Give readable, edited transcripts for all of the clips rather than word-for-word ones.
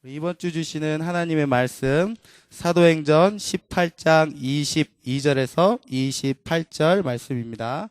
이번 주 주시는 하나님의 말씀 사도행전 18장 22절에서 28절 말씀입니다.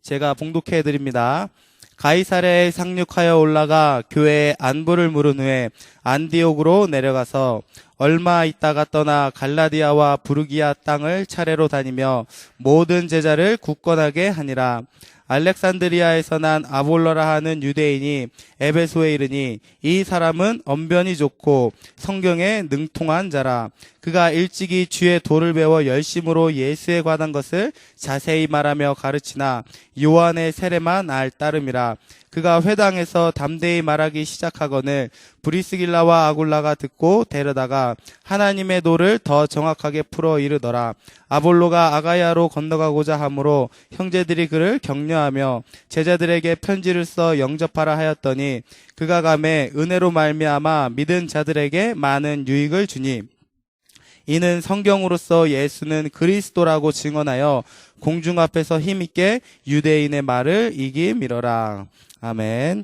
제가 봉독해 드립니다. 가이사랴에 상륙하여 올라가 교회에 안부를 물은 후에 안디옥으로 내려가서 얼마 있다가 떠나 갈라디아와 부르기아 땅을 차례로 다니며 모든 제자를 굳건하게 하니라. 알렉산드리아에서 난 아볼로라 하는 유대인이 에베소에 이르니 이 사람은 언변이 좋고 성경에 능통한 자라. 그가 일찍이 주의 도를 배워 열심으로 예수에 관한 것을 자세히 말하며 가르치나 요한의 세례만 알 따름이라. 그가 회당에서 담대히 말하기 시작하거늘 브리스길라와 아굴라가 듣고 데려다가 하나님의 도를 더 정확하게 풀어 이르더라. 아볼로가 아가야로 건너가고자 하므로 형제들이 그를 격려하며 제자들에게 편지를 써 영접하라 하였더니 그가 가매 은혜로 말미암아 믿은 자들에게 많은 유익을 주니 이는 성경으로서 예수는 그리스도라고 증언하여 공중 앞에서 힘있게 유대인의 말을 이기미러라. 아멘.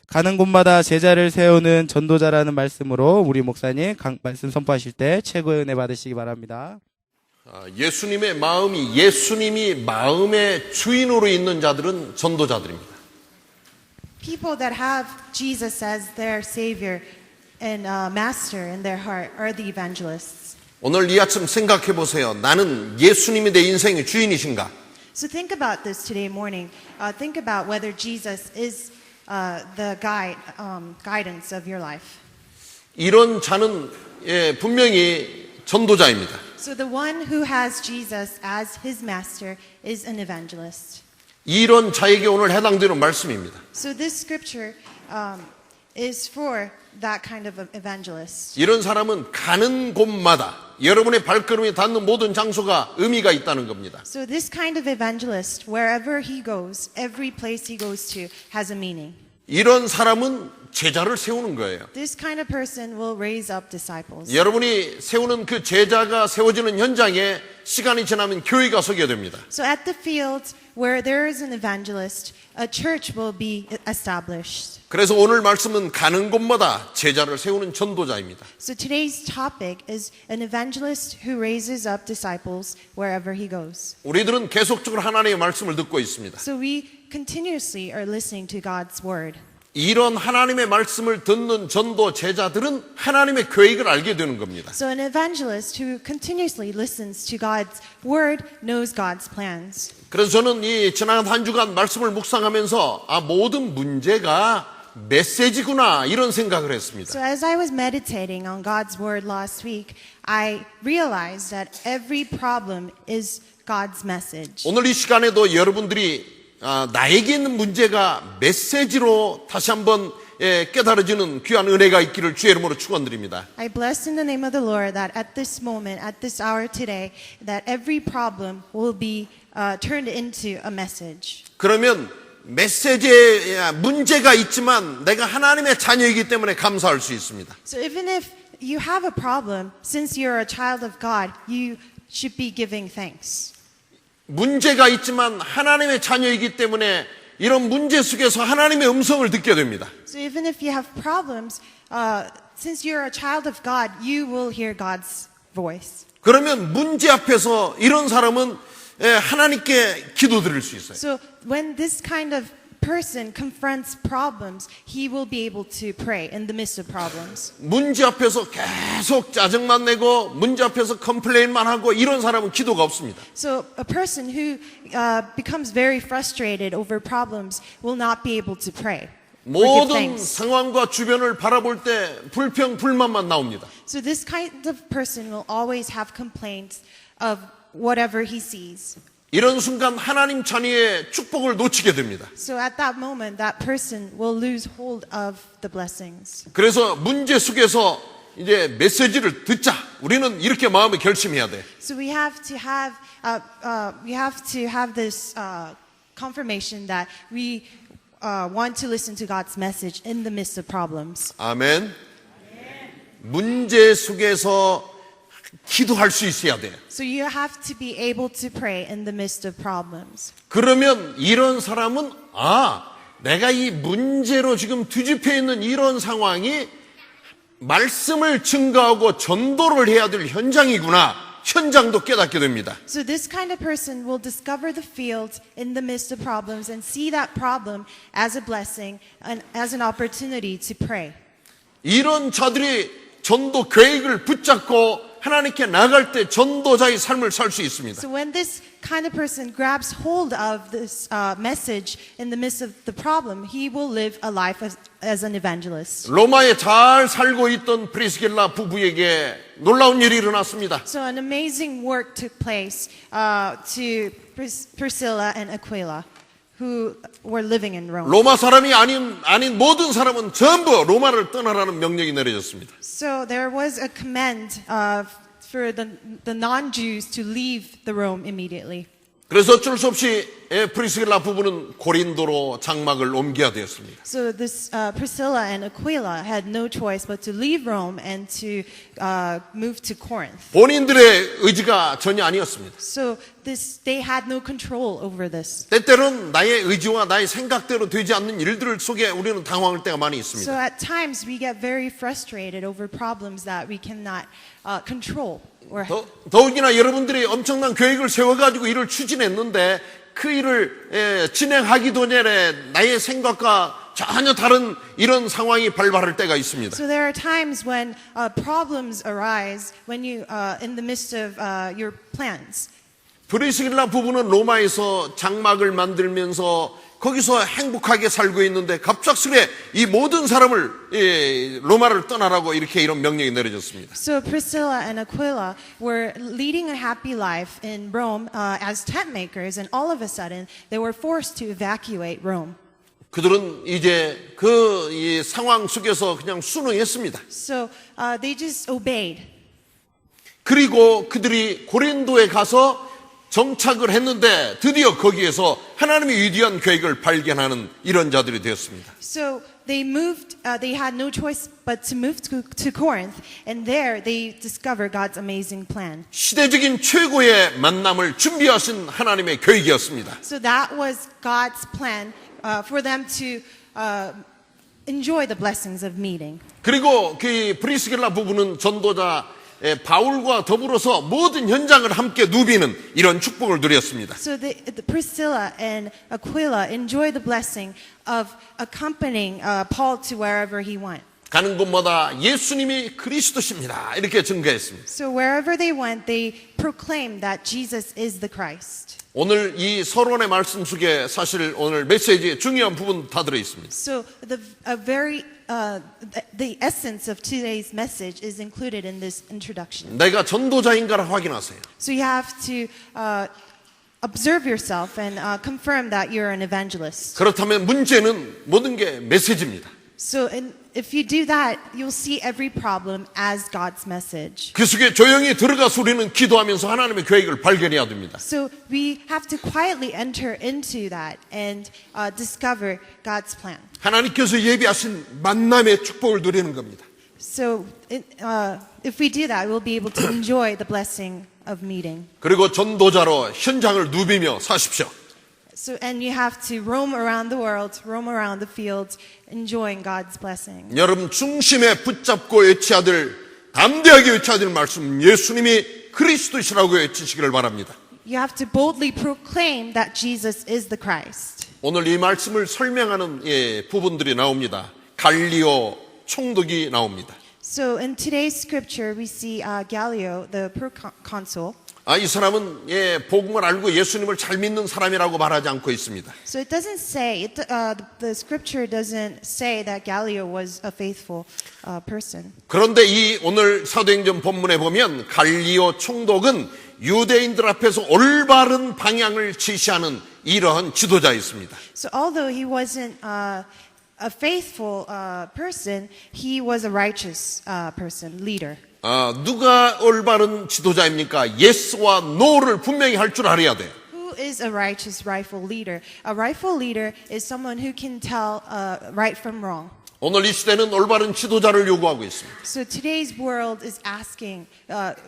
가는 곳마다 제자를 세우는 전도자라는 말씀으로 우리 목사님 말씀 선포하실 때 최고의 은혜 받으시기 바랍니다. 예수님의 마음이 예수님이 마음의 주인으로 있는 자들은 전도자들입니다. People that have Jesus as their Savior and Master in their heart are the evangelists. 오늘 이 아침 생각해 보세요. 나는 예수님이 내 인생의 주인이신가? So think about this today morning. Think about whether Jesus is the guidance of your life. 이런 자는 분명히 전도자입니다. So the one who has Jesus as his master is an evangelist. 이런 자에게 오늘 해당되는 말씀입니다. So this scripture is for that kind of evangelist. 이런 사람은 가는 곳마다 여러분의 발걸음이 닿는 모든 장소가 의미가 있다는 겁니다. So this kind of evangelist, wherever he goes, every place he goes to has a meaning. 이런 사람은 제자를 세우는 거예요. This kind of person will raise up disciples. 여러분이 세우는 그 제자가 세워지는 현장에 시간이 지나면 교회가 서게 됩니다. So at the field where there is an evangelist, a church will be established. 그래서 오늘 말씀은 가는 곳마다 제자를 세우는 전도자입니다. So today's topic is an evangelist who raises up disciples wherever he goes. 우리들은 계속적으로 하나님의 말씀을 듣고 있습니다. So we continuously are listening to God's word. 이런 하나님의 말씀을 듣는 전도 제자들은 하나님의 계획을 알게 되는 겁니다. So an evangelist who continuously listens to God's word knows God's plans. 그래서 저는 이 지난 한 주간 말씀을 묵상하면서 모든 문제가 메시지구나 이런 생각을 했습니다. So as I was meditating on God's word last week, I realized that every problem is God's message. 오늘 이 시간에도 여러분들이 나에게 있는 문제가 메시지로 다시 한번 깨달아지는 귀한 은혜가 있기를 주의 이름으로 축원드립니다. I bless in the name of the Lord that at this moment, at this hour today, that every problem will be turned into a message. 그러면 메시지에 문제가 있지만 내가 하나님의 자녀이기 때문에 감사할 수 있습니다. So even if you have a problem, since you're a child of God, you should be giving thanks. 문제가 있지만 하나님의 자녀이기 때문에 이런 문제 속에서 하나님의 음성을 듣게 됩니다. So even if you have problems, since you're a child of God, you will hear God's voice. 그러면 문제 앞에서 이런 사람은 하나님께 기도드릴 수 있어요. So when this kind of person confronts problems, he will be able to pray in the midst of problems. 문제 앞에서 계속 짜증만 내고 문제 앞에서 컴플레인만 하고 이런 사람은 기도가 없습니다. So a person who becomes very frustrated over problems will not be able to pray. or give 모든 thanks. 상황과 주변을 바라볼 때 불평, 불만만 나옵니다. So this kind of person will always have complaints of whatever he sees. 이런 순간 하나님 자녀의 축복을 놓치게 됩니다. So at that moment, that person will lose hold of the blessings. 그래서 문제 속에서 이제 메시지를 듣자. 우리는 이렇게 마음을 결심해야 돼. So we have to have this confirmation that we want to listen to God's message in the midst of problems. 아멘. 문제 속에서 기도할 수 있어야 돼. So you have to be able to pray in the midst of problems. 그러면 이런 사람은 내가 이 문제로 지금 뒤집혀 있는 이런 상황이 말씀을 증거하고 전도를 해야 될 현장이구나. 현장도 깨닫게 됩니다. So this kind of person will discover the field in the midst of problems and see that problem as a blessing and as an opportunity to pray. 이런 자들이 전도 계획을 붙잡고 하나님께 나갈 때 전도자의 삶을 살 수 있습니다. So when this kind of person grabs hold of this message in the midst of the problem, he will live a life as an evangelist. 로마에 잘 살고 있던 프리스길라 부부에게 놀라운 일이 일어났습니다. So an amazing work took place to Priscilla and Aquila, who were living in Rome. 로마 사람이 아닌 모든 사람은 전부 로마를 떠나라는 명령이 내려졌습니다. So there was a command for the non-Jews to leave the Rome immediately. 그래서 어쩔 수 없이 프리스길라 부부는 고린도로 장막을 옮겨야 되었습니다. So this Priscilla and Aquila had no choice but to leave Rome and to move to Corinth. 본인들의 의지가 전혀 아니었습니다. So they had no control over this. 때때로는 나의 의지와 나의 생각대로 되지 않는 일들 속에 우리는 당황할 때가 많이 So 있습니다. at times we get very frustrated over problems that we cannot control. 더욱이나 여러분들이 엄청난 계획을 세워가지고 일을 추진했는데 그 일을 진행하기도 전에 나의 생각과 전혀 다른 이런 상황이 발발할 때가 있습니다. So there are times when problems arise when you in the midst of your plans. 프리스길라 부부는 로마에서 장막을 만들면서 거기서 행복하게 살고 있는데 갑작스레 이 모든 사람을 로마를 떠나라고 이런 명령이 내려졌습니다. So Priscilla and Aquila were leading a happy life in Rome as tent makers, and all of a sudden they were forced to evacuate Rome. 그들은 이제 이 상황 속에서 그냥 순응했습니다. So they just obeyed. 그리고 그들이 고린도에 가서 정착을 했는데 드디어 거기에서 하나님의 위대한 계획을 발견하는 이런 자들이 되었습니다. So they moved. They had no choice but to move to Corinth, and there they discovered God's amazing plan. 시대적인 최고의 만남을 준비하신 하나님의 계획이었습니다. So that was God's plan for them to enjoy the blessings of meeting. 그리고 그 프리스길라 부부는 전도자 바울과 더불어서 모든 현장을 함께 누비는 이런 축복을 누렸습니다. So the Priscilla and Aquila enjoy the blessing of accompanying Paul to wherever he went. 가는 곳마다 예수님이 그리스도십니다. 이렇게 증거했습니다. So wherever they went, they proclaimed that Jesus is the Christ. 오늘 이 서론의 말씀 속에 사실 오늘 메시지의 중요한 부분 다 들어 있습니다. So the essence of today's message is included in this introduction. 내가 전도자인가를 확인하세요. So you have to observe yourself and confirm that you're an evangelist. 그렇다면 문제는 모든 게 메시지입니다. So if you do that, you'll see every problem as God's message. 그 속에 조용히 들어가서 우리는 기도하면서 하나님의 계획을 발견해야 됩니다. So we have to quietly enter into that and discover God's plan. 하나님께서 예비하신 만남의 축복을 누리는 겁니다. So if we do that, we'll be able to enjoy the blessing of meeting. 그리고 전도자로 현장을 누비며 사십시오. So and you have to roam around the world, roam around the fields, enjoying God's blessing. 여러분 중심에 붙잡고 외쳐야 될 담대하게 외쳐야 될 말씀 예수님이 그리스도시라고 외치시기를 바랍니다. You have to boldly proclaim that Jesus is the Christ. 오늘 이 말씀을 설명하는 부분들이 나옵니다. 갈리오 총독이 나옵니다. So in today's scripture, we see Gallio, the proconsul. 이 사람은 복음을 알고 예수님을 잘 믿는 사람이라고 말하지 않고 있습니다. So it doesn't say, the scripture doesn't say that Gallio was a faithful person. 그런데 이 오늘 사도행전 본문에 보면 갈리오 총독은 유대인들 앞에서 올바른 방향을 지시하는 이러한 지도자였습니다. So although he wasn't a faithful person, he was a righteous person, leader. 누가 올바른 지도자입니까? 예스와 노를 분명히 할 줄 알아야 돼요. Who is a righteous rightful leader? A rightful leader is someone who can tell right from wrong. 오늘 이 시대는 올바른 지도자를 요구하고 있습니다. So today's world is asking,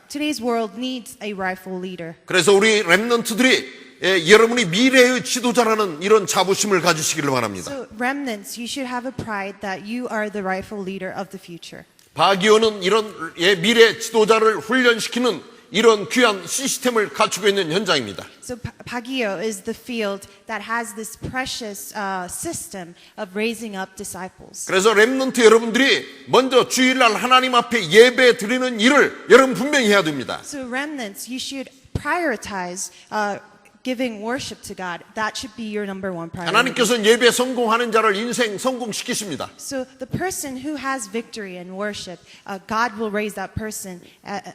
today's world needs a rightful leader. 그래서 우리 렘넌트들이 여러분이 미래의 지도자라는 이런 자부심을 가지시기를 바랍니다. So remnants, you should have a pride that you are the rightful leader of the future. 바기오는 이런 미래 지도자를 훈련시키는 이런 귀한 시스템을 갖추고 있는 현장입니다. So Pagio is the field that has this precious system of raising up disciples. 그래서 렘넌트 여러분들이 먼저 주일날 하나님 앞에 예배 드리는 일을 여러분 분명히 해야 됩니다. So remnants, you should prioritize giving worship to God. That should be your number one priority. 하나님께서는 예배 성공하는 자를 인생 성공시키십니다. So the person who has victory in worship, God will raise that person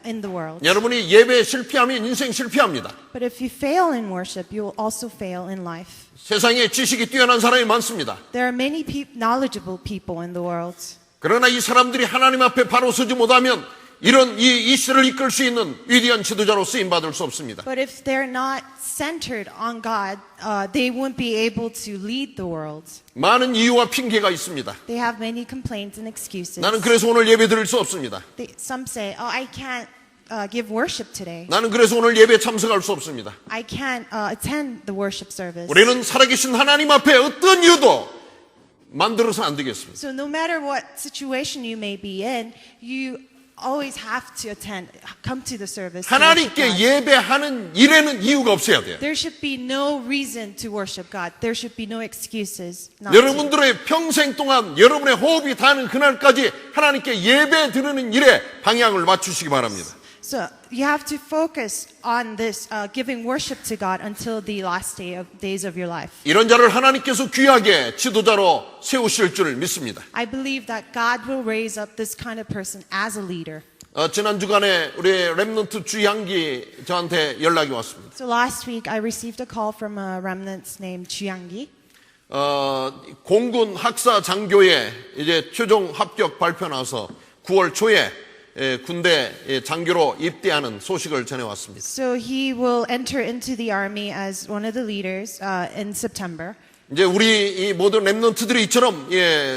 in the world. 여러분이 예배에 실패하면 인생 실패합니다. But if you fail in worship, you will also fail in life. 세상에 지식이 뛰어난 사람이 많습니다. There are many knowledgeable people in the world. 그러나 이 사람들이 하나님 앞에 바로 서지 못하면 이런 이 시대를 이끌 수 있는 위대한 지도자로 쓰임받을 수 없습니다. But if they're not centered on God, they won't be able to lead the world. 많은 이유와 핑계가 있습니다. They have many complaints and excuses. 나는 그래서 오늘 예배 드릴 수 없습니다. Some say, oh, I can't give worship today. 나는 그래서 오늘 예배에 참석할 수 없습니다. I can't attend the worship service. 우리는 살아계신 하나님 앞에 어떤 이유도 만들어서는 안 되겠습니다. So no matter what situation you may be in, you always have to come to the service. to worship 하나님께 God. 예배하는 일에는 이유가 없어야 돼요. There should be no reason to worship God. There should be no excuses. Not to. 여러분들의 평생 동안 여러분의 호흡이 닿는 그날까지 하나님께 예배 드리는 일에 방향을 맞추시기 바랍니다. So you have to focus on this, giving worship to God until the last days of your life. 이런 자를 하나님께서 귀하게 지도자로 세우실 줄 믿습니다. I believe that God will raise up this kind of person as a leader. 지난 주간에 우리 렘넌트 주향기 저한테 연락이 왔습니다. So last week I received a call from a remnant named Chuyanggi. 공군 학사 장교에 이제 최종 합격 발표 나서 9월 초에 군대 장교로 입대하는 소식을 전해왔습니다. So he will enter into the army as one of the leaders in September. 이제 우리 이 모든 렘넌트들이 이처럼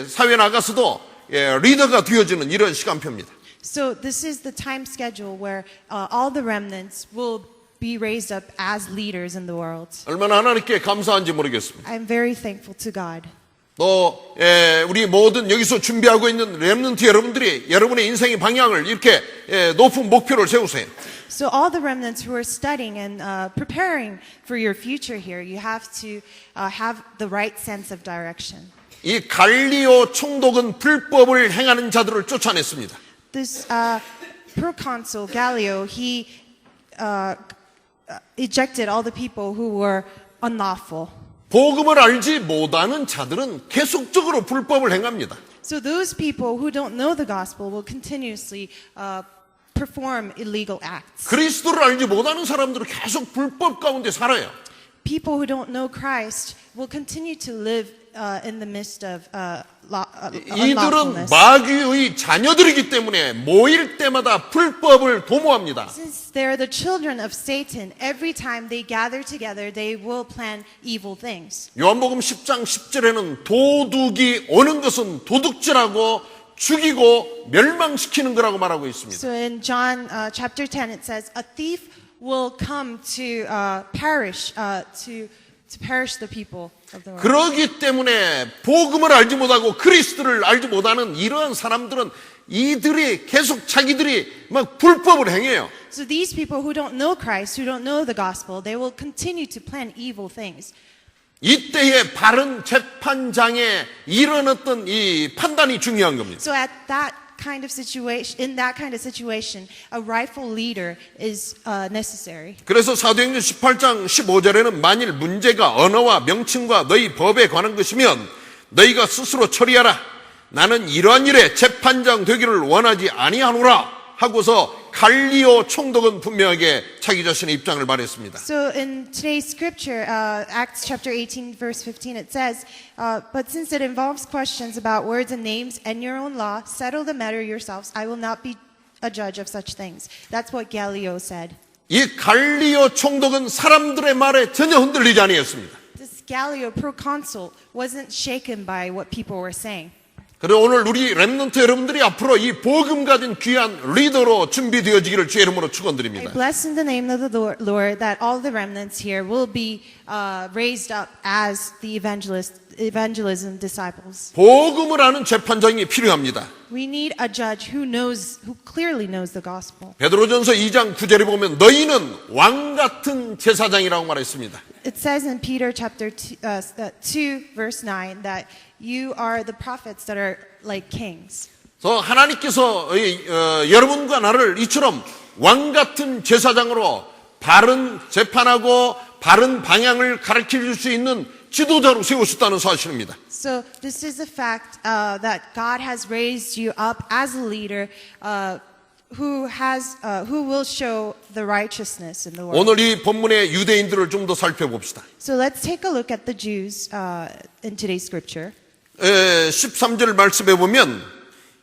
사회 나가서도 리더가 되어지는 이런 시간표입니다. So this is the time schedule where all the remnants will be raised up as leaders in the world. 얼마나 하나님께 감사한지 모르겠습니다. I'm very thankful to God. 또 우리 모든 여기서 준비하고 있는 렘넌트 여러분들이 여러분의 인생의 방향을 이렇게 높은 목표를 세우세요. So all the remnants who are studying and preparing for your future here, you have to have the right sense of direction. 이 갈리오 총독은 불법을 행하는 자들을 쫓아냈습니다. This proconsul Gallio, he ejected all the people who were unlawful. 복음을 알지 못하는 자들은 계속적으로 불법을 행합니다. So those people who don't know the gospel will continuously perform illegal acts. 그리스도를 알지 못하는 사람들은 계속 불법 가운데 살아요. People who don't know Christ will continue to live in the midst of 이들은 unlawfulness. 마귀의 자녀들이기 때문에 모일 때마다 불법을 도모합니다. Since they're the children of Satan, every time they gather together, they will plan evil things. 요한복음 10장 10절에는 도둑이 오는 것은 도둑질하고 죽이고 멸망시키는 거라고 말하고 있습니다. So in John chapter 10, it says, a thief will come to perish, to perish the people of the world. 그러기 때문에 복음을 알지 못하고 그리스도를 알지 못하는 이러한 사람들은 이들이 계속 자기들이 막 불법을 행해요. So these people who don't know Christ, who don't know the gospel, they will continue to plan evil things. 이때의 바른 재판장의 이런 어떤 이 판단이 중요한 겁니다. So at that kind of situation, in that kind of situation, a rightful leader is necessary. 그래서 사도행전 18장 15절에는 만일 문제가 언어와 명칭과 너희 법에 관한 것이면 너희가 스스로 처리하라. 나는 이러한 일에 재판장 되기를 원하지 아니하노라 하고서 갈리오 총독은 분명하게 자기 자신의 입장을 말했습니다. So in today's scripture, Acts chapter 18, verse 15, it says, but since it involves questions about words and names and your own law, settle the matter yourselves. I will not be a judge of such things. That's what Gallio said. 이 갈리오 총독은 사람들의 말에 전혀 흔들리지 아니했습니다. This Gallio proconsul wasn't shaken by what people were saying. 그리고 오늘 우리 렘넌트 여러분들이 앞으로 이 복음 가진 귀한 리더로 준비되어지기를 주의 이름으로 I 축원드립니다. bless in the name of the Lord that all the remnants here will be raised up as the evangelism disciples. 복음을 아는 재판장이 필요합니다. We need a judge who clearly knows the gospel. 베드로전서 2장 9절에 보면 너희는 왕 같은 제사장이라고 말했습니다. It says in Peter chapter 2 verse 9 that you are the prophets that are like kings. 그래서 하나님께서 여러분과 나를 이처럼 왕 같은 제사장으로 바른 재판하고 바른 방향을 가르쳐 줄 수 있는 지도자로 세우셨다는 사실입니다. So this is the fact that God has raised you up as a leader who will show the righteousness in the world. 오늘 이 본문의 유대인들을 좀 더 살펴봅시다. So let's take a look at the Jews in today's scripture. 13절 말씀에 보면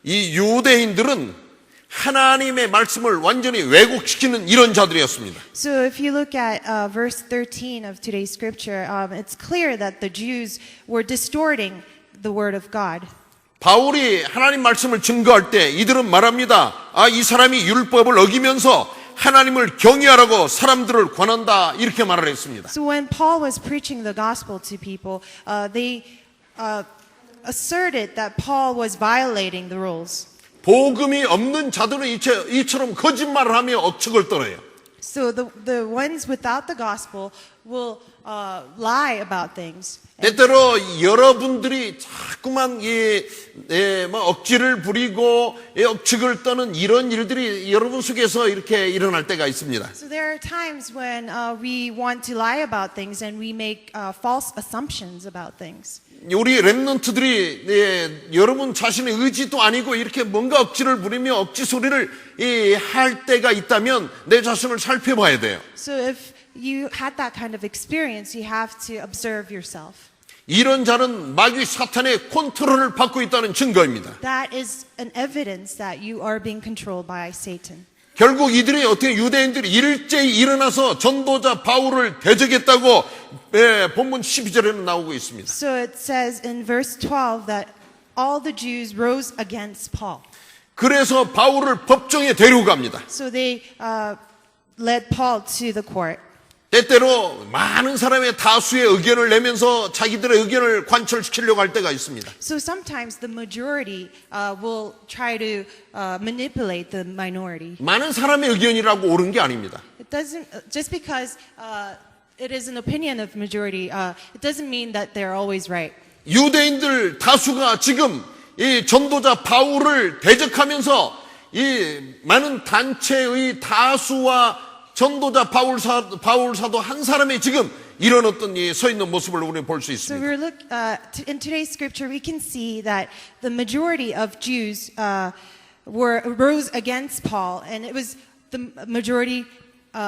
이 유대인들은 하나님의 말씀을 완전히 왜곡시키는 이런 자들이었습니다. So if you look at verse 13 of today's scripture, it's clear that the Jews were distorting the word of God. 바울이 하나님 말씀을 증거할 때 이들은 말합니다. 이 사람이 율법을 어기면서 하나님을 경외하라고 사람들을 권한다 이렇게 말을 했습니다. So when Paul was preaching the gospel to people, they asserted that Paul was violating the rules. 복음이 없는 자들은 이처럼 거짓말을 하며 억측을 떨어요. So the ones without the gospel will lie about things. 때때로 여러분들이 자꾸만 억지를 부리고 억측을 떠는 이런 일들이 여러분 속에서 이렇게 일어날 때가 있습니다. So there are times when we want to lie about things and we make false assumptions about things. 우리 렘넌트들이 여러분 자신의 의지도 아니고 이렇게 뭔가 억지를 부리며 억지 소리를 할 때가 있다면 내 자신을 살펴봐야 돼요. So if you had that kind of experience, you have to observe yourself. 이런 자는 마귀 사탄의 컨트롤을 받고 있다는 증거입니다. That is an evidence that you are being controlled by Satan. 결국 이들이 어떻게 유대인들이 일제히 일어나서 전도자 바울을 대적했다고 본문 12절에는 나오고 있습니다. So it says in verse 12 that all the Jews rose against Paul. 그래서 바울을 법정에 데려갑니다. So they led Paul to the court. 때때로 많은 사람의 다수의 의견을 내면서 자기들의 의견을 관철시키려고 할 때가 있습니다. So sometimes the majority will try to manipulate the minority. 많은 사람의 의견이라고 옳은 게 아닙니다. It doesn't just because it is an opinion of majority. It doesn't mean that they're always right. 유대인들 다수가 지금 이 전도자 바울을 대적하면서 이 많은 단체의 다수와 전도자 바울 사도 한 사람이 지금 이런 어떤 서 있는 모습을 우리는 볼 수 So 있습니다. in today's scripture, we can see that the majority of Jews rose against Paul, and it was the majority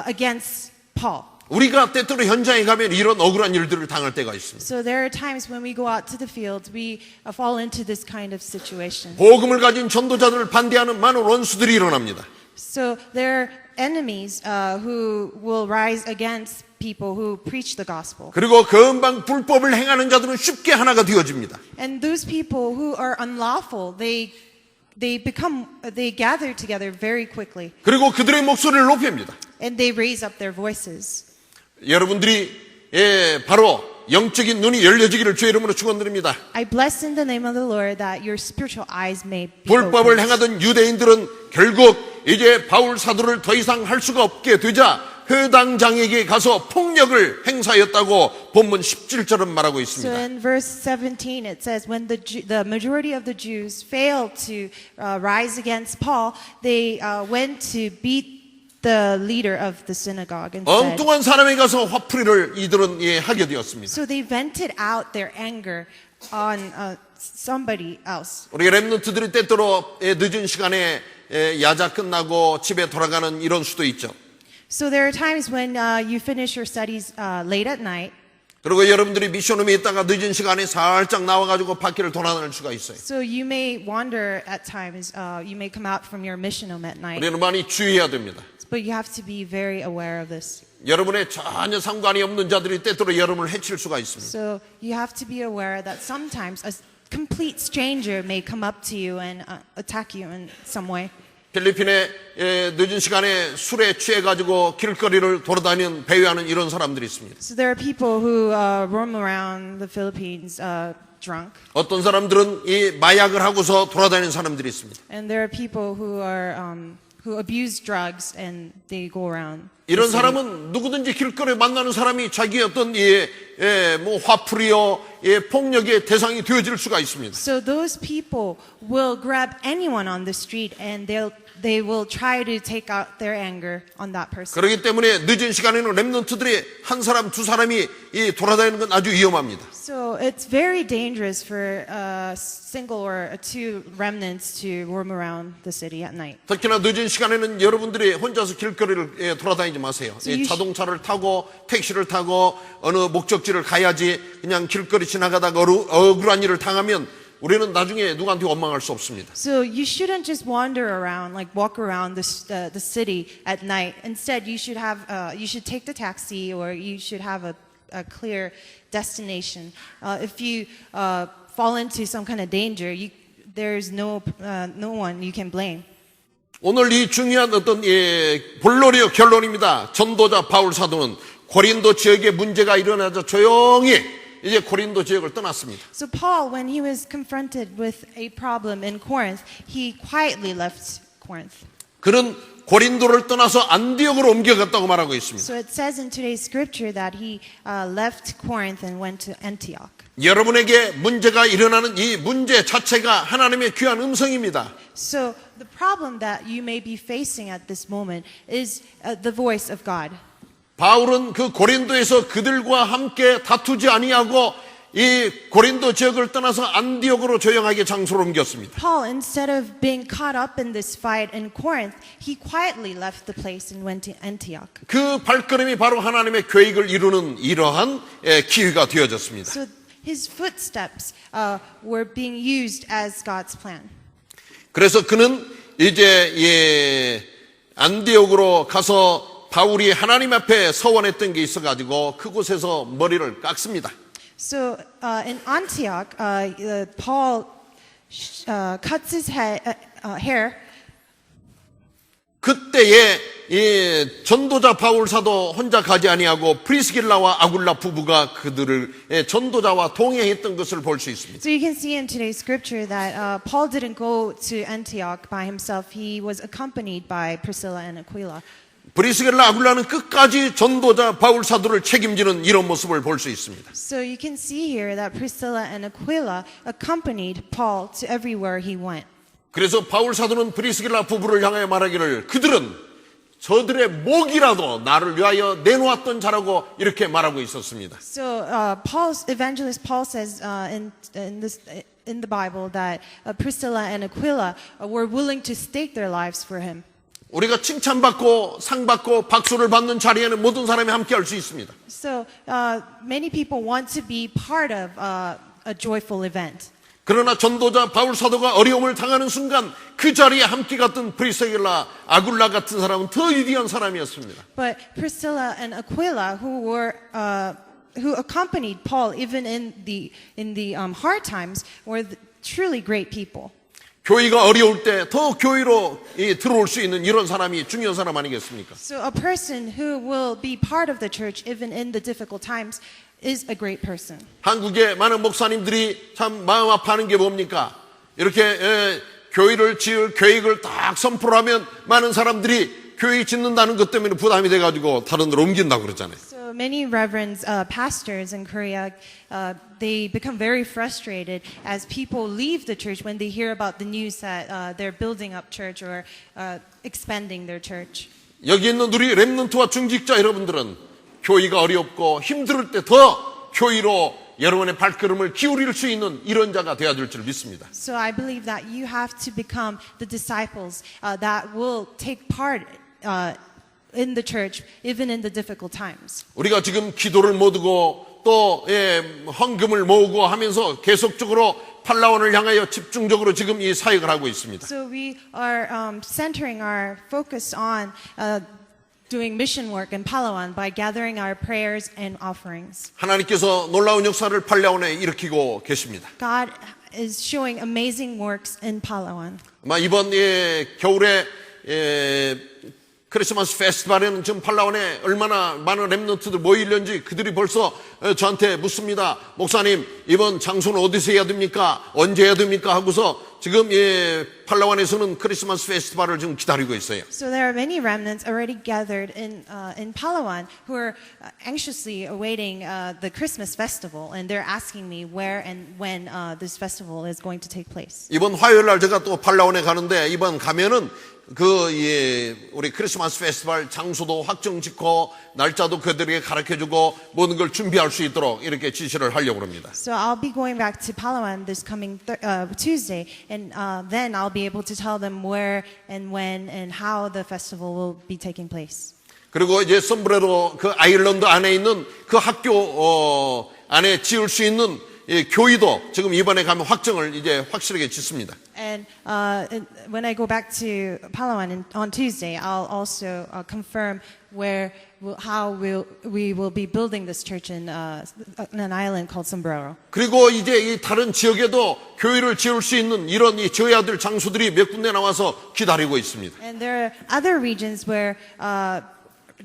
against Paul. 우리가 때때로 현장에 가면 이런 억울한 일들을 당할 때가 있습니다. So there are times when we go out to the field, we fall into this kind of situation. 복음을 가진 전도자들을 반대하는 많은 원수들이 일어납니다. So there are enemies who will rise against people who preach the gospel. 그리고 금방 불법을 행하는 자들은 쉽게 하나가 되어집니다. And those people who are unlawful, they gather together very quickly. 그리고 그들의 목소리를 높입니다. And they raise up their voices. 여러분들이 바로 영적인 눈이 열려지기를 주의 이름으로 축원드립니다. I bless in the name of the Lord that your spiritual eyes may be 불법을 opened. 행하던 유대인들은 결국 이제 바울 사도를 더 이상 할 수가 없게 되자 회당장에게 가서 폭력을 행사했다고 본문 17절은 말하고 So 있습니다. in verse 17 it says when the majority of the Jews failed to rise against Paul, they went to beat the leader of the synagogue instead. 엉뚱한 사람에 가서 화풀이를 이들은 하게 되었습니다. So they vented out their anger on somebody else. 우리 렘넌트들이 때때로 늦은 시간에 야자 끝나고 집에 돌아가는 이런 수도 있죠. So there are times when you finish your studies late at night. 그리고 여러분들이 미션홈에 있다가 늦은 시간에 살짝 나와가지고 밖을 돌아다닐 수가 있어요. So you may wander at times. You may come out from your mission home at night. 우리는 많이 주의해야 됩니다. But you have to be very aware of this. 여러분의 전혀 상관이 없는 자들이 때때로 여러분을 해칠 수가 있습니다. So you have to be aware that sometimes complete stranger may come up to you and attack you in some way. 필리핀에 늦은 시간에 술에 취해가지고 길거리를 돌아다니는 배회하는 이런 사람들이 있습니다. So there are people who roam around the Philippines drunk. 어떤 사람들은 이 마약을 하고서 돌아다니는 사람들이 있습니다. And there are people who are who abuse drugs and they go around. 이런 사람은 누구든지 길거리에 만나는 사람이 자기의 어떤 뭐 화풀이요, 폭력의 대상이 되어질 수가 있습니다. So those people will grab anyone on the street and they will try to take out their anger on that person. 그렇기 때문에 늦은 시간에는 렘넌트들이 한 사람, 두 사람이 돌아다니는 건 아주 위험합니다. So it's very dangerous for a single or two remnants to roam around the city at night. 특히나 늦은 시간에는 여러분들이 혼자서 길거리를 돌아다니지 마세요. So 자동차를 타고 택시를 타고 어느 목적지를 가야지 그냥 길거리 지나가다가 억울한 일을 당하면 우리는 나중에 누구한테 원망할 수 없습니다. So you shouldn't just wander around, like walk around the city at night. Instead, you should take the taxi or you should have a clear destination. If you fall into some kind of danger, there's no one you can blame. 오늘 이 중요한 어떤 본론이요 결론입니다. 전도자 바울 사도는 고린도 지역에 문제가 일어나자 조용히 이제 고린도 지역을 떠났습니다. So Paul, when he was confronted with a problem in Corinth, he quietly left Corinth. 그는 고린도를 떠나서 안디옥으로 옮겨갔다고 말하고 있습니다. So it says in today's scripture that he left Corinth and went to Antioch. 여러분에게 문제가 일어나는 이 문제 자체가 하나님의 귀한 음성입니다. So the problem that you may be facing at this moment is the voice of God. 바울은 그 고린도에서 그들과 함께 다투지 아니하고 이 고린도 지역을 떠나서 안디옥으로 조용하게 장소를 옮겼습니다. Paul, instead of being caught up in this fight in Corinth, he quietly left the place and went to Antioch. 그 발걸음이 바로 하나님의 계획을 이루는 이러한 기회가 되어졌습니다. So his footsteps were being used as God's plan. 그래서 그는 이제 안디옥으로 가서 바울이 하나님 앞에 서원했던 게 있어가지고 그곳에서 머리를 깎습니다. So in Antioch, Paul cuts his hair. 그때에 이 전도자 바울 사도 혼자 가지 아니하고 프리스길라와 아굴라 부부가 그들을 전도자와 동행했던 것을 볼 수 있습니다. So you can see in today's scripture that Paul didn't go to Antioch by himself. He was accompanied by Priscilla and Aquila. 프리스길라 아굴라는 끝까지 전도자 바울 사도를 책임지는 이런 모습을 볼 수 있습니다. So you can see here that Priscilla and Aquila accompanied Paul to everywhere he went. 그래서 바울 사도는 프리스길라 부부를 향하여 말하기를 그들은 저들의 목이라도 나를 위하여 내놓았던 자라고 이렇게 말하고 있었습니다. So evangelist Paul says in the Bible that Priscilla and Aquila were willing to stake their lives for him. 우리가 칭찬받고 상받고 박수를 받는 자리에는 모든 사람이 함께 할 수 있습니다. So many people want to be part of a joyful event. 그러나 전도자 바울 사도가 어려움을 당하는 순간 그 자리에 함께 갔던 프리스길라 아굴라 같은 사람은 더 위대한 사람이었습니다. But Priscilla and Aquila, who accompanied Paul even in the hard times, were truly great people. 교회가 어려울 때 더 교회로 들어올 수 있는 이런 사람이 중요한 사람 아니겠습니까? So a person who will be part of the church even in the difficult times is a great person. 한국의 많은 목사님들이 참 마음 아파하는 게 뭡니까? 이렇게 교회를 지을 계획을 딱 선포를 하면 많은 사람들이 교회 짓는다는 것 때문에 부담이 돼가지고 다른 데로 옮긴다고 그러잖아요. So many reverends, pastors in Korea, they become very frustrated as people leave the church when they hear about the news that they're building up church or expanding their church. 여기 있는 우리 렘넌트와 중직자 여러분들은 교회가 어렵고 힘들 때 더 교회로 여러분의 발걸음을 기울일 수 있는 이런 자가 되어야 될 줄 믿습니다. So I believe that you have to become the disciples that will take part in the church even in the difficult times. 우리가 지금 기도를 모으고 또 헌금을 모으고 하면서 계속적으로 팔라원을 향하여 집중적으로 지금 이 사역을 하고 있습니다. So we are centering our focus on doing mission work in Palawan by gathering our prayers and offerings. 하나님께서 놀라운 역사를 팔라원에 일으키고 계십니다. God is showing amazing works in Palawan. 아마 이번 겨울에 크리스마스 페스티벌에는 지금 팔라완에 얼마나 많은 렘넌트들 모이려는지 그들이 벌써 저한테 묻습니다. 목사님, 이번 장소는 어디서 해야 됩니까? 언제 해야 됩니까? 하고서 지금 팔라완에서는 크리스마스 페스티벌을 지금 기다리고 있어요. So there are many remnants already gathered in Palawan who are anxiously awaiting the Christmas festival, and they're asking me where and when this festival is going to take place. 이번 화요일 날 제가 또 팔라완에 가는데 이번 가면은 우리 크리스마스 페스티벌 장소도 확정 짓고 날짜도 그들에게 가르쳐주고 모든 걸 준비할 수 있도록 이렇게 지시를 하려고 합니다. So I'll be going back to Palawan this coming Tuesday, and then I'll be able to tell them where and when and how the festival will be taking place. 그리고 이제 썸브레로 그 아일랜드 안에 있는 그 학교 안에 지을 수 있는 교회도 지금 이번에 가면 확정을 이제 확실하게 짓습니다. And when I go back to Palawan on Tuesday, I'll also confirm how we will be building this church in an island called Sombrero. 그리고 이제 이 다른 지역에도 교회를 지을 수 있는 이런 지어야 될 장소들이 몇 군데 나와서 기다리고 있습니다. And there are other regions where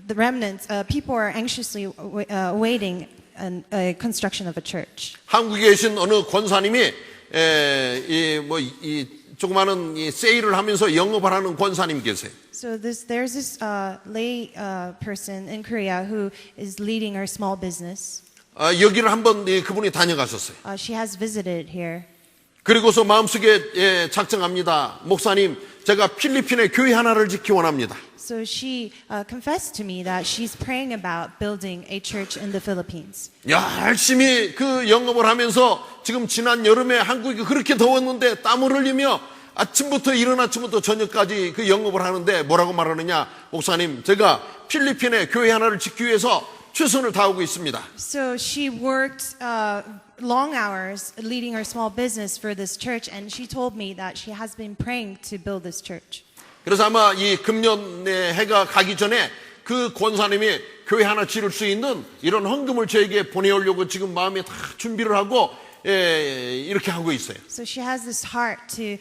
the remnants, people are anxiously awaiting a construction of a church. 한국에 계신 어느 권사님이 이 조그마한 이 세일을 하면서 영업을 하는 권사님 계세요. So there's this lay person in Korea who is leading her small business. 여기를 한번 그분이 다녀가셨어요. She has visited here. 그리고서 마음속에 작정합니다. 목사님, 제가 필리핀에 교회 하나를 짓기 원합니다. So she confessed to me that she's praying about building a church in the Philippines. 열심히 그 영업을 하면서 지금 지난 여름에 한국이 그렇게 더웠는데 땀을 흘리며 아침부터 이른 아침부터 저녁까지 그 영업을 하는데 뭐라고 말하느냐? 목사님, 제가 필리핀에 교회 하나를 짓기 위해서 최선을 다하고 있습니다. So she worked long hours leading her small business for this church, and she told me that she has been praying to build this church. 그래서 아마 이 금년의 해가 가기 전에 그 권사님이 교회 하나 지을 수 있는 이런 헌금을 저에게 보내오려고 지금 마음에 다 준비를 하고 이렇게 하고 있어요. So she has this heart to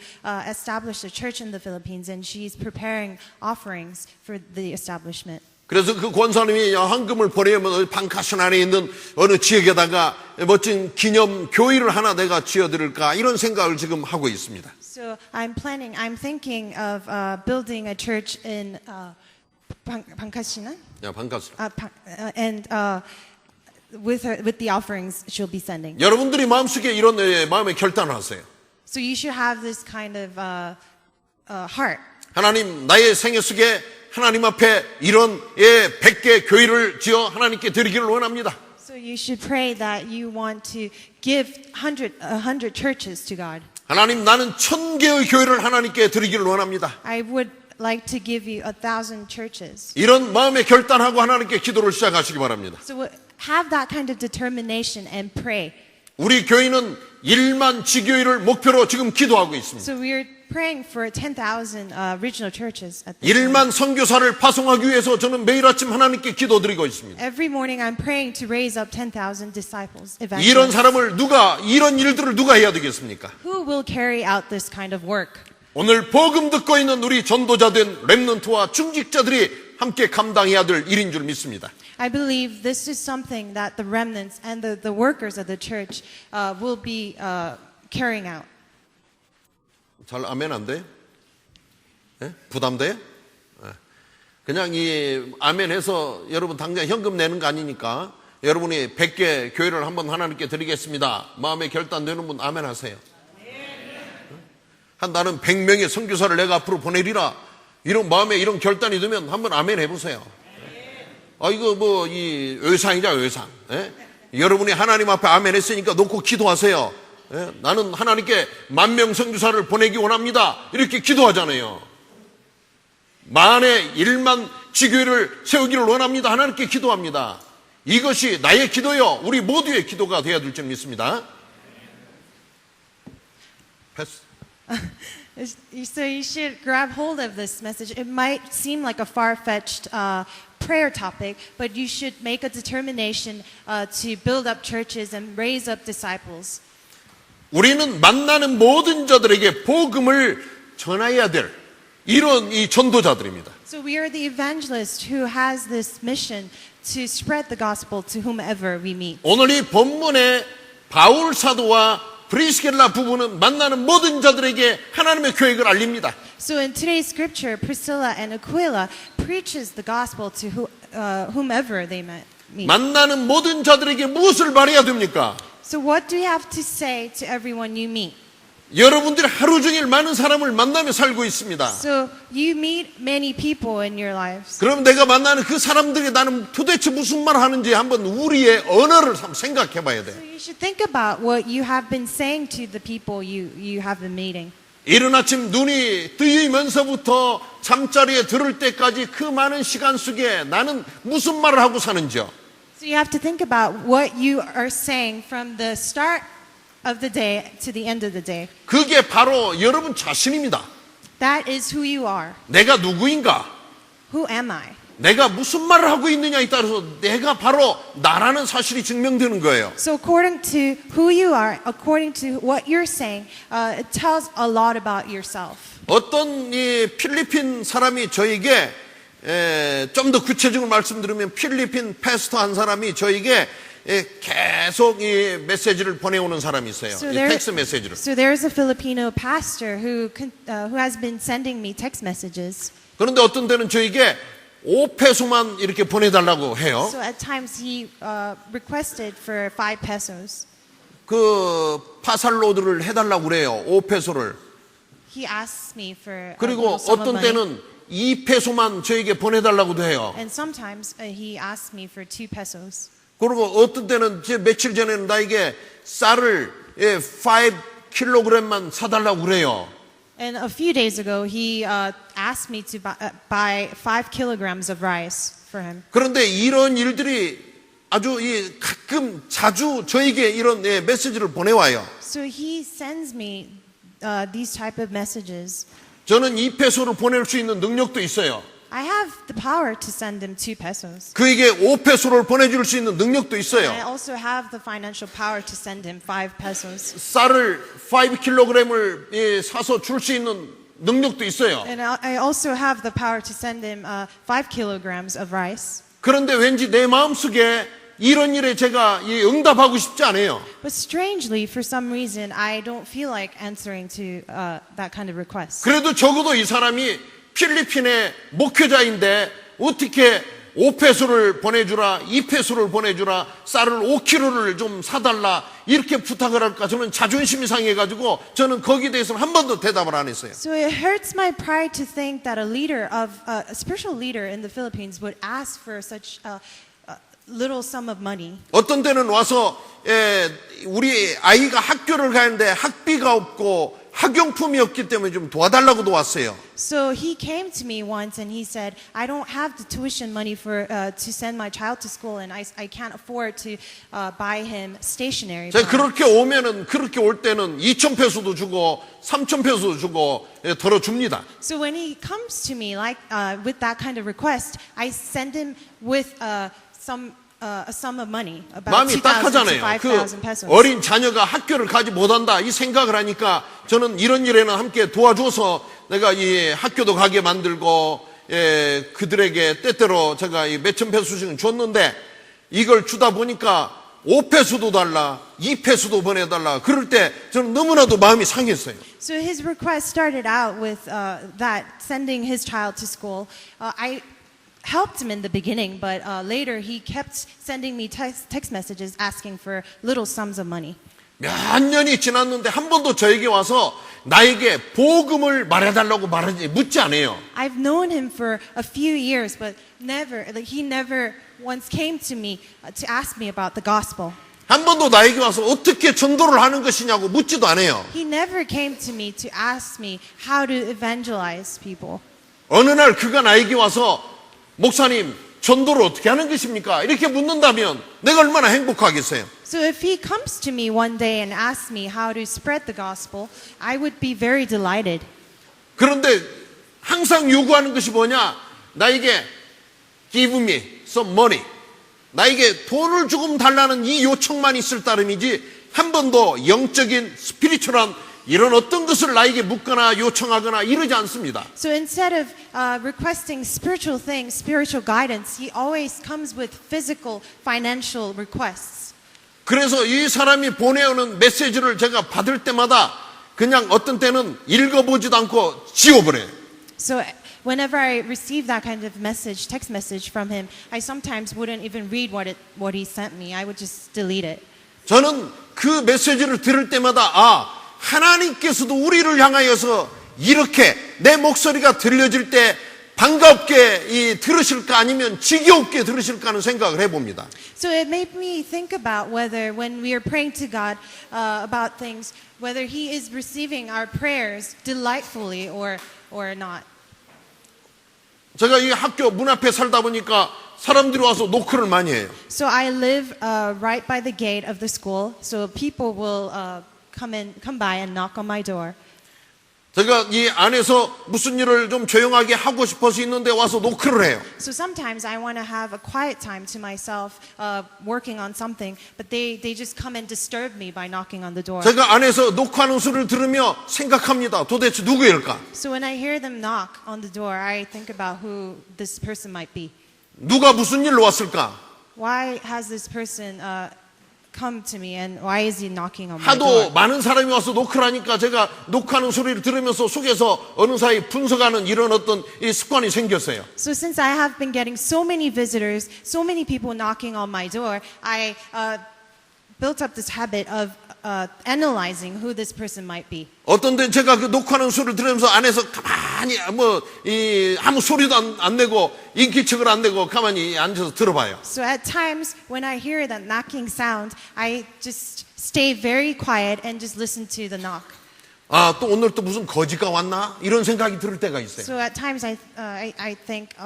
establish a church in the Philippines, and she's preparing offerings for the establishment. 그래서 그 권사님이 헌금을 보내면 방카션 안에 있는 어느 지역에다가 멋진 기념 교회를 하나 내가 지어드릴까 이런 생각을 지금 하고 있습니다. So I'm thinking of building a church in Pangasinan. 방카션. And with the offerings she'll be sending. 여러분들이 마음속에 이런 마음의 결단을 하세요. So you should have this kind of heart. 하나님, 나의 생애 속에 하나님 앞에 이런 100개 교회를 지어 하나님께 드리기를 원합니다. So you should pray that you want to give 100 churches to God. 하나님, 나는 1000개의 교회를 하나님께 드리기를 원합니다. I would like to give you 1,000 churches. 이런 마음의 결단하고 하나님께 기도를 시작하시기 바랍니다. So have that kind of determination and pray. 우리 교회는 1만 지교회를 목표로 지금 기도하고 있습니다. So we're praying for 10,000 regional churches at this 1만 선교사를 파송하기 위해서 저는 매일 아침 하나님께 기도드리고 있습니다. Every morning I'm praying to raise up 10,000 disciples, 이런 evangelists. 사람을 이런 일들을 누가 해야 되겠습니까? Who will carry out this kind of work? 오늘 복음 듣고 있는 우리 전도자된 렘넌트와 중직자들이 함께 감당해야 될 일인 줄 믿습니다. I believe this is something that the remnants and the workers of the church will be carrying out. 잘 아멘 안 돼요? 네? 부담돼요? 네. 그냥 이 아멘 해서 여러분 당장 현금 내는 거 아니니까 여러분이 100개 교회를 한번 하나님께 드리겠습니다. 마음에 결단되는 분 아멘 하세요. 나는 100명의 선교사를 내가 앞으로 보내리라. 이런 마음에 이런 결단이 되면 한번 아멘 해보세요. 이거 이 외상이자 외상. 예? 여러분이 하나님 앞에 아멘 했으니까 놓고 기도하세요. 예? 나는 하나님께 10,000명 선교사를 보내기 원합니다. 이렇게 기도하잖아요. 만에 1만 지교회를 세우기를 원합니다. 하나님께 기도합니다. 이것이 나의 기도요, 우리 모두의 기도가 되어야 될 줄 믿습니다. 패스. So you should grab hold of this message. It might seem like a far-fetched prayer topic, but you should make a determination to build up churches and raise up disciples. 우리는 만나는 모든 자들에게 복음을 전해야 될 이런 이 전도자들입니다. So we are the evangelist who has this mission to spread the gospel to whomever we meet. 오늘 이 본문의 바울 사도와 브리스길라 부부는 만나는 모든 자들에게 하나님의 계획을 알립니다. So in today's scripture, Priscilla and Aquila preaches the gospel to whomever they meet. 만나는 모든 자들에게 무엇을 말해야 됩니까? So what do you have to say to everyone you meet? 여러분들이 하루 종일 많은 사람을 만나며 살고 있습니다. So you meet many people in your lives. 그럼 내가 만나는 그 사람들이 나는 도대체 무슨 말을 하는지 한번 우리의 언어를 한번 생각해 봐야 돼. So you should think about what you have been saying to the people you have been meeting. 이른 아침 눈이 뜨이면서부터 잠자리에 들을 때까지 그 많은 시간 속에 나는 무슨 말을 하고 사는지요. So you have to think about what you are saying from the start of the day to the end of the day. 그게 바로 여러분 자신입니다. That is who you are. 내가 누구인가? Who am I? 내가 무슨 말을 하고 있느냐에 따라서 내가 바로 나라는 사실이 증명되는 거예요. So according to who you are, according to what you're saying, it tells a lot about yourself. 어떤 이 필리핀 사람이 저에게 좀 더 구체적으로 말씀드리면 필리핀 패스터 한 사람이 저에게 계속 이 메시지를 보내오는 사람이 있어요. 이 텍스트 메시지를. So there's a Filipino pastor who has been sending me text messages. 그런데 어떤 때는 저에게 5페소만 이렇게 보내달라고 해요. So at times he requested for 5 pesos. 그 파살로드를 해달라고 그래요. 5페소를. He asks me for a 그리고 little sum of 어떤 money. 때는 2페소만 저에게 보내달라고도 해요. And sometimes he asks me for 2 pesos. 그리고 어떤 때는 제 며칠 전에는 나에게 쌀을 5kg만 사달라고 그래요. And a few days ago, he asked me to buy 5 kilograms of rice for him. 그런데 이런 일들이 아주 가끔 자주 저에게 이런 메시지를 보내와요. So he sends me these type of messages. 저는 2페소를 보낼 수 있는 능력도 있어요. I have the power to send him 2 pesos. 그에게 5페소를 보내줄 수 있는 능력도 And I 있어요. also have the financial power to send him 5 pesos. 쌀을 5kg을 사서 줄 수 있는 능력도 있어요. And I also have the power to send him 5 kilograms of rice. 그런데 왠지 내 마음속에 이런 일에 제가 응답하고 싶지 않아요. But strangely, for some reason, I don't feel like answering to that kind of request. 그래도 적어도 이 사람이 필리핀의 목회자인데 어떻게 5페소를 보내주라, 2페소를 보내주라, 쌀을 5kg를 좀 사달라 이렇게 부탁을 할까? 저는 자존심이 상해가지고 저는 거기에 대해서는 한 번도 대답을 안 했어요. So it hurts my pride to think that a spiritual leader in the Philippines would ask for such a little sum of money. 어떤 때는 와서 우리 아이가 학교를 가는데 학비가 없고 학용품이 없기 때문에 좀 도와달라고도 왔어요. So he came to me once and he said, I don't have the tuition money to send my child to school and I can't afford to buy him stationery. 제가 그렇게 오면은 그렇게 올 때는 2,000페소도 주고 3,000페소도 주고 덜어줍니다. So when he comes to me with that kind of request, I send him with a sum of money, about 마음이 2,000 to 딱하잖아요. 5,000 그 pesos. 어린 자녀가 학교를 가지 못한다 이 생각을 하니까 저는 이런 일에는 함께 도와줘서 내가 이 학교도 가게 만들고 그들에게 때때로 제가 이 몇천 페소씩은 줬는데 이걸 주다 보니까 5페소도 달라 2페소도 보내달라 그럴 때 저는 너무나도 마음이 상했어요. So his request started out with that sending his child to school. I helped him in the beginning, but later he kept sending me text messages asking for little sums of money. 몇 년이 지났는데 한 번도 저에게 와서 나에게 복음을 말해달라고 묻지 않아요. I've known him for a few years, but he never once came to me to ask me about the gospel. 한 번도 나에게 와서 어떻게 전도를 하는 것이냐고 묻지도 않아요. He never came to me to ask me how to evangelize people. 어느 날 그가 나에게 와서 목사님 전도를 어떻게 하는 것입니까? 이렇게 묻는다면 내가 얼마나 행복하겠어요. So if he comes to me one day and asks me how to spread the gospel, I would be very delighted. 그런데 항상 요구하는 것이 뭐냐? 나에게 give me some money. 나에게 돈을 조금 달라는 이 요청만 있을 따름이지 한 번도 영적인 스피리추얼한 이런 어떤 것을 나에게 묻거나 요청하거나 이러지 않습니다. So instead of requesting spiritual things, spiritual guidance, he always comes with physical, financial requests. 그래서 이 사람이 보내오는 메시지를 제가 받을 때마다 그냥 어떤 때는 읽어보지도 않고 지워버려요. So whenever I receive that kind of message, text message from him, I sometimes wouldn't even read what he sent me. I would just delete it. 저는 그 메시지를 들을 때마다 하나님께서도 우리를 향하여서 이렇게 내 목소리가 들려질 때 반갑게 들으실까 아니면 지겹게 들으실까 하는 생각을 해봅니다. So it made me think about whether when we are praying to God about things, whether he is receiving our prayers delightfully or not. 제가 이 학교 문 앞에 살다 보니까 사람들이 와서 노크를 많이 해요. So I live right by the gate of the school, so people will come by and knock on my door. 제가 이 안에서 무슨 일을 좀 조용하게 하고 싶어서 있는데 와서 노크를 해요. So sometimes I want to have a quiet time to myself, working on something, but they just come and disturb me by knocking on the door. 제가 안에서 노크하는 소리를 들으며 생각합니다. 도대체 누구일까? So when I hear them knock on the door, I think about who this person might be. 누가 무슨 일로 왔을까? Why has this person come to me and why is he knocking on my 하도 door? 많은 사람이 와서 노크를 하니까 제가 노크하는 소리를 들으면서 속에서 어느 사이 분석하는 이런 어떤 이 습관이 생겼어요. So since I have been getting so many visitors, so many people knocking on my door, I built up this habit of analyzing who this person might be. 어떤 때 제가 그 녹화하는 소리를 들으면서 안에서 가만히 아무 소리도 안 내고 인기척을 안 내고 가만히 앉아서 들어봐요. So at times when I hear that knocking sound, I just stay very quiet and just listen to the knock. 또 오늘 또 무슨 거지가 왔나? 이런 생각이 들을 때가 있어요. So at times I think,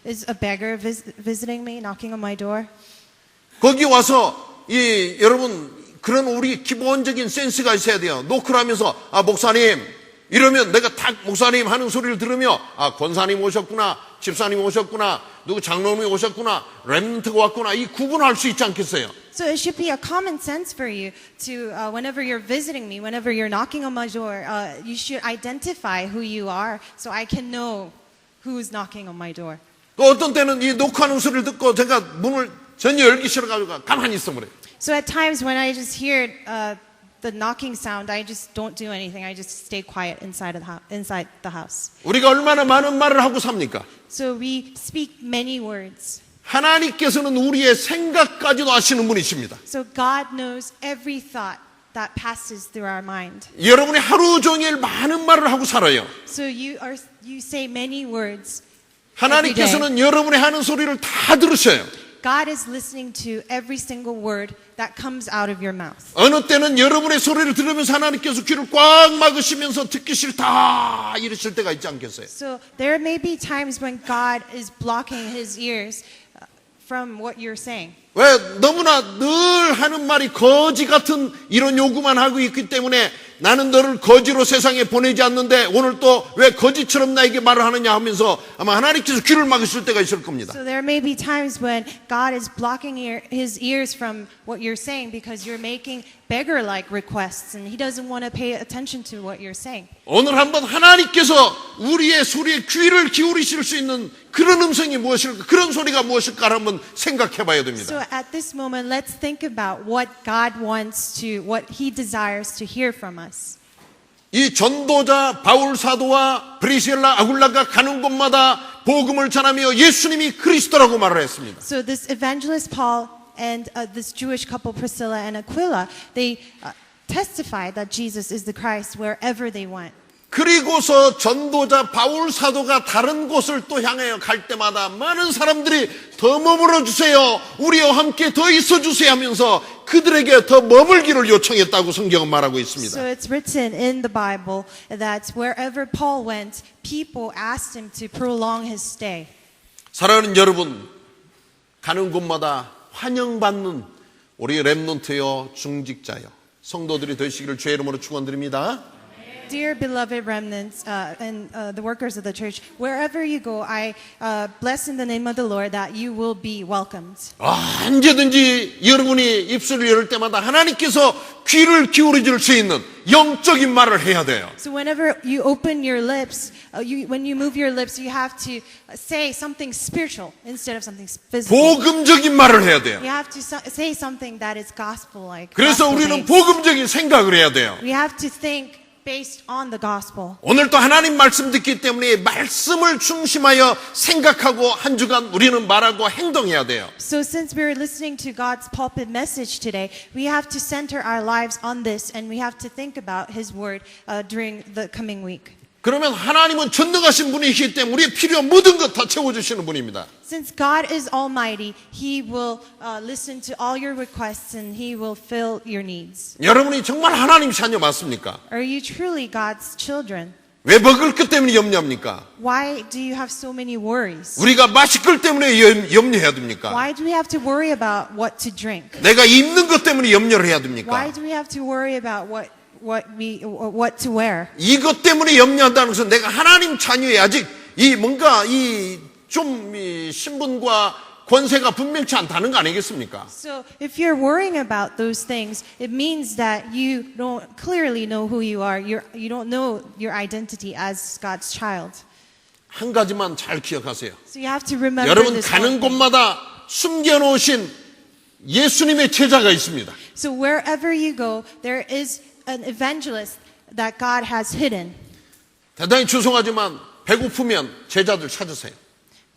is a beggar visiting me, knocking on my door? 거기 와서 여러분 그런 우리 기본적인 센스가 있어야 돼요. 노크를 하면서 목사님 이러면 내가 탁 목사님 하는 소리를 들으며 권사님 오셨구나, 집사님 오셨구나, 누구 장로님이 오셨구나, 렘넌트가 왔구나 이 구분할 수 있지 않겠어요? So it should be a common sense for you to, whenever you're visiting me, whenever you're knocking on my door, you should identify who you are so I can know who's knocking on my door. 또 어떤 때는 이 녹화하는 소리를 듣고 제가 문을 전혀 열기 싫어가지고 가만히 있어버려요. So at times when I just hear the knocking sound, I just don't do anything. I just stay quiet inside the house. 우리가 얼마나 많은 말을 하고 삽니까? So we speak many words. 하나님께서는 우리의 생각까지도 아시는 분이십니다. So God knows every thought that passes through our mind. 여러분이 하루 종일 많은 말을 하고 살아요. So you say many words. 하나님께서는 여러분이 하는 소리를 다 들으셔요. God is listening to every single word that comes out of your mouth. 어느 때는 여러분의 소리를 들으면서 하나님께서 귀를 꽉 막으시면서 듣기 싫다 이러실 때가 있지 않겠어요? So there may be times when God is blocking his ears from what you're saying. 왜 너무나 늘 하는 말이 거지 같은 이런 요구만 하고 있기 때문에 나는 너를 거지로 세상에 보내지 않는데 오늘 또 왜 거지처럼 나에게 말을 하느냐 하면서 아마 하나님께서 귀를 막으실 때가 있을 겁니다. So there may be times when God is blocking his ears from what you're saying because you're making beggar-like requests and he doesn't want to pay attention to what you're saying. 오늘 한번 하나님께서 우리의 소리에 귀를 기울이실 수 있는 그런 음성이 무엇일까? 그런 소리가 무엇일까? 한번 생각해 봐야 됩니다. So at this moment, let's think about what God wants to, what he desires to hear from us. 이 전도자 바울 사도와 브리실라 아굴라가 가는 곳마다 복음을 전하며 예수님이 그리스도라고 말을 했습니다. So this evangelist Paul and this Jewish couple Priscilla and Aquila, they testified that Jesus is the Christ wherever they went. 그리고서 전도자 바울 사도가 다른 곳을 또 향해 갈 때마다 많은 사람들이 더 머물러 주세요. 우리와 함께 더 있어 주세요 하면서 그들에게 더 머물기를 요청했다고 성경은 말하고 있습니다. So it's written in the Bible that wherever Paul went, people asked him to prolong his stay. 사랑하는 여러분, 가는 곳마다 환영받는 우리 렘넌트요 중직자요 성도들이 되시기를 주의 이름으로 축원드립니다. Dear beloved remnants and the workers of the church, wherever you go, I bless in the name of the Lord that you will be welcomed. 언제든지 여러분이 입술을 열을 때마다 하나님께서 귀를 기울여 줄 수 있는 영적인 말을 해야 돼요. So whenever you open your lips, when you move your lips, you have to say something spiritual instead of something physical. 복음적인 말을 해야 돼요. You have to say something that is gospel-like. 그래서 우리는 복음적인 생각을 해야 돼요. We have to think based on the gospel. 오늘도 하나님 말씀 듣기 때문에 말씀을 중심하여 생각하고 한 주간 우리는 말하고 행동해야 돼요. So since we're listening to God's pulpit message today, we have to center our lives on this and we have to think about His word during the coming week. 그러면 하나님은 전능하신 분이시기 때문에 우리의 필요한 모든 것 다 채워주시는 분입니다. Since God is almighty, He will listen to all your requests and He will fill your needs. 여러분이 정말 하나님 자녀 맞습니까? Are you truly God's children? 왜 먹을 것 때문에 염려합니까? Why do you have so many worries? 우리가 마실 것 때문에 염려해야 됩니까? Why do we have to worry about what to drink? 내가 입는 것 때문에 염려를 해야 됩니까? Why do we have to worry about what to wear? 이것 때문에 염려한다는 것은 내가 하나님 자녀에 아직 이 뭔가 좀 신분과 권세가 분명치 않다는 거 아니겠습니까? So if you're worrying about those things, it means that you don't clearly know who you are. You don't know your identity as God's child. 한 가지만 잘 기억하세요. So you have to remember 여러분 this. 가는 곳마다 숨겨놓으신 예수님의 제자가 있습니다. So wherever you go, there is an evangelist that God has hidden. 대단히 죄송하지만 배고프면 제자들 찾으세요.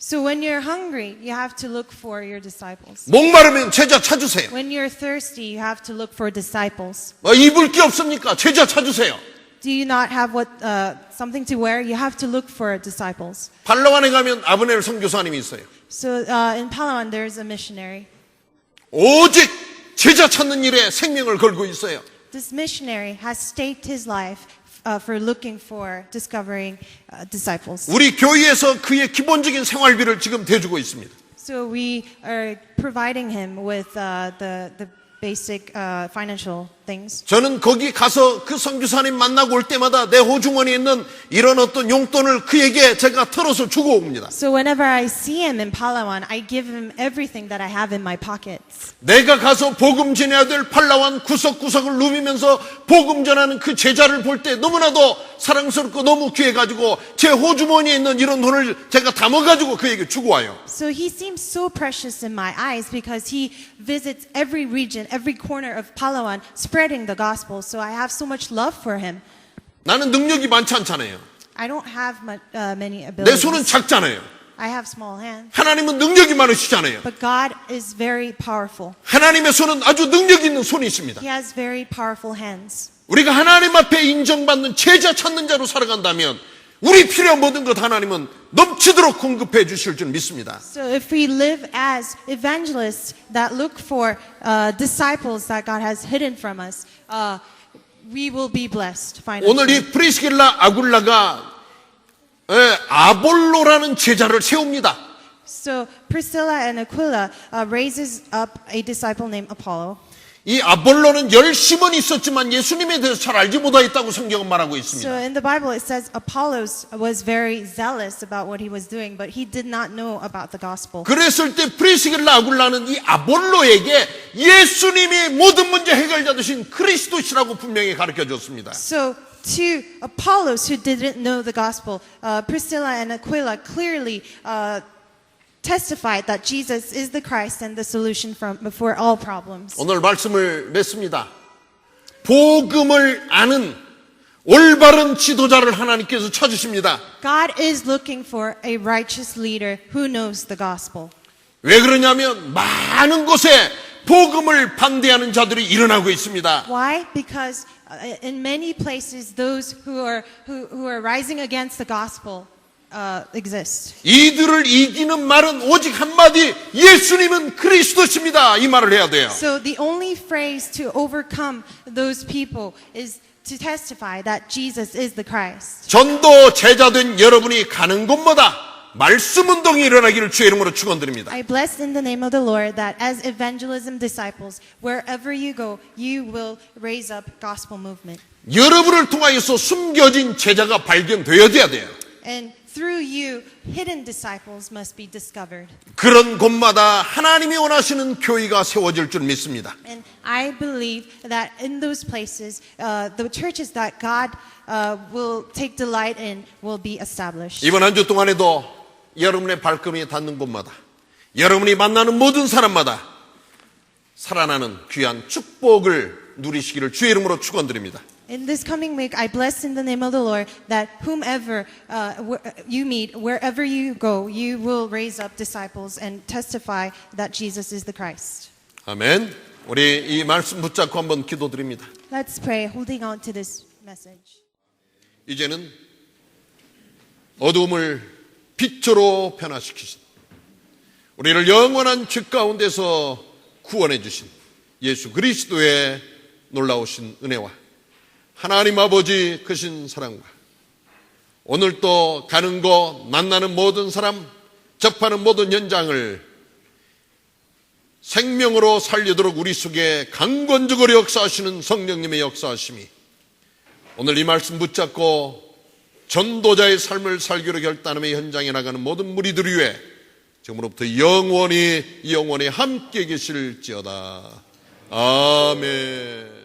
So when you're hungry, you have to look for your disciples. 목마르면 제자 찾으세요. When you're thirsty, you have to look for disciples. 입을 게 없습니까? 제자 찾으세요. Do you not have something to wear? You have to look for disciples. 발라완에 가면 아브넬 선교사님이 있어요. So in Palawan, there's a missionary. 오직 제자 찾는 일에 생명을 걸고 있어요. This missionary has staked his life for looking for discovering disciples. 우리 교회에서 그의 기본적인 생활비를 지금 대주고 있습니다. So we are providing him with the basic financial things. 저는 거기 가서 그 선교사님 만나고 올 때마다 내 호주머니에 있는 이런 어떤 용돈을 그에게 제가 털어서 주고 옵니다. So whenever I see him in Palawan, I give him everything that I have in my pockets. 내가 가서 복음 전해야 될 팔라완 구석구석을 누비면서 복음 전하는 그 제자를 볼 때 너무나도 사랑스럽고 너무 귀해가지고 제 호주머니에 있는 이런 돈을 제가 담아가지고 그에게 주고 와요. So he seems so precious in my eyes because he visits every region, every corner of Palawan, spreading the gospel. So I have so much love for him. 나는 능력이 많지 않잖아요. I don't have many 내 손은 abilities. 작잖아요. I have small hands. 하나님은 능력이 많으시잖아요. But God is very powerful. 하나님의 손은 아주 능력 있는 손이 있습니다. He has very powerful hands. 우리가 하나님 앞에 인정받는 제자 찾는 자로 살아간다면 우리 필요한 모든 것 하나님은 넘치도록 공급해 주실 줄 믿습니다. So if we live as evangelists that look for disciples that God has hidden from us, we will be blessed 오늘 financially. 이 프리스길라 아굴라가 아볼로라는 제자를 세웁니다. So Priscilla and Aquila raises up a disciple named Apollo. 이 아볼로는 열심은 있었지만 예수님에 대해서 잘 알지 못하였다고 성경은 말하고 So 있습니다. in the Bible it says Apollos was very zealous about what he was doing, but he did not know about the gospel. 그랬을 때 프리스길라 아굴라는 이 아볼로에게 예수님이 모든 문제 해결자 되신 그리스도시라고 분명히 가르쳐 줬습니다. So to Apollos who didn't know the gospel, Priscilla and Aquila clearly testified that Jesus is the Christ and the solution for all problems. 오늘 말씀을 맺습니다. 복음을 아는 올바른 지도자를 하나님께서 찾으십니다. God is looking for a righteous leader who knows the gospel. 왜 그러냐면 많은 곳에 복음을 반대하는 자들이 일어나고 있습니다. Why? Because in many places those who are rising against the gospel exist. 이들을 이기는 말은 오직 한마디 예수님은 그리스도십니다. 이 말을 해야 돼요. So the only phrase to overcome those people is to testify that Jesus is the Christ. 전도 제자된 여러분이 가는 곳마다 말씀 운동이 일어나기를 주의 이름으로 축원드립니다. I bless in the name of the Lord that as evangelism disciples, wherever you go, you will raise up gospel movement. 여러분을 통하여서 숨겨진 제자가 발견되어야 돼요. And through you, hidden disciples must be discovered. 그런 곳마다 하나님이 원하시는 교회가 세워질 줄 믿습니다. And I believe that in those places, the churches that God will take delight in will be established. 이번 한 주 동안에도 여러분의 발걸음이 닿는 곳마다, 여러분이 만나는 모든 사람마다 살아나는 귀한 축복을 누리시기를 주의 이름으로 축원드립니다. In this coming week, I bless in the name of the Lord that whomever you meet, wherever you go, you will raise up disciples and testify that Jesus is the Christ. 아멘. 우리 이 말씀 붙잡고 한번 기도드립니다. Let's pray, holding on to this message. 이제는 어두움을 빛으로 변화시키신, 우리를 영원한 죄 가운데서 구원해 주신 예수 그리스도의 놀라우신 은혜와 하나님 아버지 크신 사랑과 오늘 또 가는 곳 만나는 모든 사람 접하는 모든 현장을 생명으로 살리도록 우리 속에 강권적으로 역사하시는 성령님의 역사하심이 오늘 이 말씀 붙잡고 전도자의 삶을 살기로 결단함의 현장에 나가는 모든 무리들 위해 지금으로부터 영원히 함께 계실지어다. 아멘.